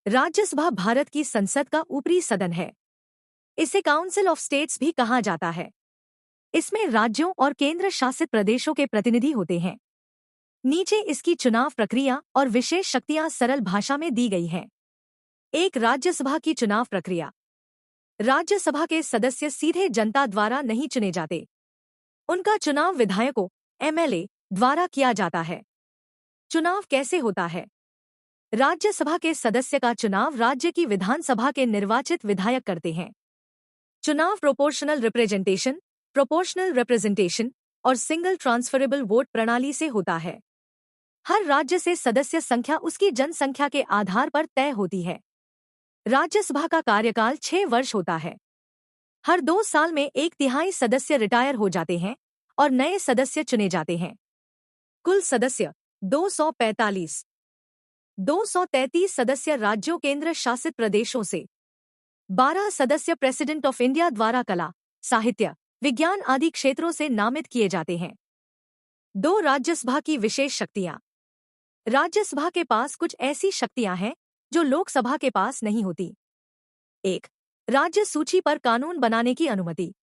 राज्यसभा भारत की संसद का ऊपरी सदन है। इसे काउंसिल ऑफ स्टेट्स भी कहा जाता है। इसमें राज्यों और केंद्र शासित प्रदेशों के प्रतिनिधि होते हैं। नीचे इसकी चुनाव प्रक्रिया और विशेष शक्तियां सरल भाषा में दी गई हैं। एक, राज्यसभा की चुनाव प्रक्रिया। राज्यसभा के सदस्य सीधे जनता द्वारा नहीं चुने जाते। उनका चुनाव विधायकों एमएलए द्वारा किया जाता है। चुनाव कैसे होता है? राज्यसभा के सदस्य का चुनाव राज्य की विधानसभा के निर्वाचित विधायक करते हैं। चुनाव प्रोपोर्शनल रिप्रेजेंटेशन और सिंगल ट्रांसफरेबल वोट प्रणाली से होता है। हर राज्य से सदस्य संख्या उसकी जनसंख्या के आधार पर तय होती है। राज्यसभा का कार्यकाल 6 वर्ष होता है। हर 2 साल में 1/3 सदस्य रिटायर हो जाते हैं और नए सदस्य चुने जाते हैं। कुल सदस्य 245। 233 सदस्य राज्यों केंद्र शासित प्रदेशों से। 12 सदस्य प्रेसिडेंट ऑफ इंडिया द्वारा कला, साहित्य, विज्ञान आदि क्षेत्रों से नामित किए जाते हैं। 2 राज्यसभा की विशेष शक्तियां। राज्यसभा के पास कुछ ऐसी शक्तियां हैं जो लोकसभा के पास नहीं होती। 1. राज्य सूची पर कानून बनाने की अनुमति।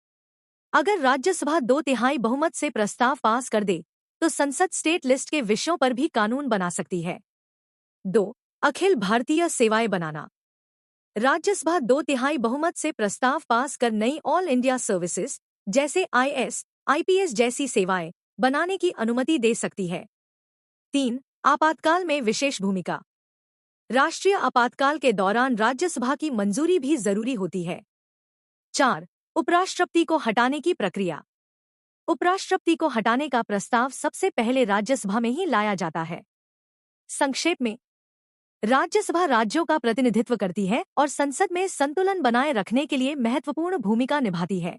अगर राज्यसभा 2/3 बहुमत से प्रस्ताव पास कर दे तो संसद स्टेट लिस्ट के विषयों पर भी कानून बना सकती है। 2. अखिल भारतीय सेवाएं बनाना। राज्यसभा 2/3 बहुमत से प्रस्ताव पास कर नई ऑल इंडिया सर्विसेज जैसे आईएएस, आईपीएस जैसी सेवाएं बनाने की अनुमति दे सकती है। 3. आपातकाल में विशेष भूमिका। राष्ट्रीय आपातकाल के दौरान राज्यसभा की मंजूरी भी जरूरी होती है। 4. उपराष्ट्रपति को हटाने की प्रक्रिया। उपराष्ट्रपति को हटाने का प्रस्ताव सबसे पहले राज्यसभा में ही लाया जाता है। संक्षेप में, राज्यसभा राज्यों का प्रतिनिधित्व करती है और संसद में संतुलन बनाए रखने के लिए महत्वपूर्ण भूमिका निभाती है।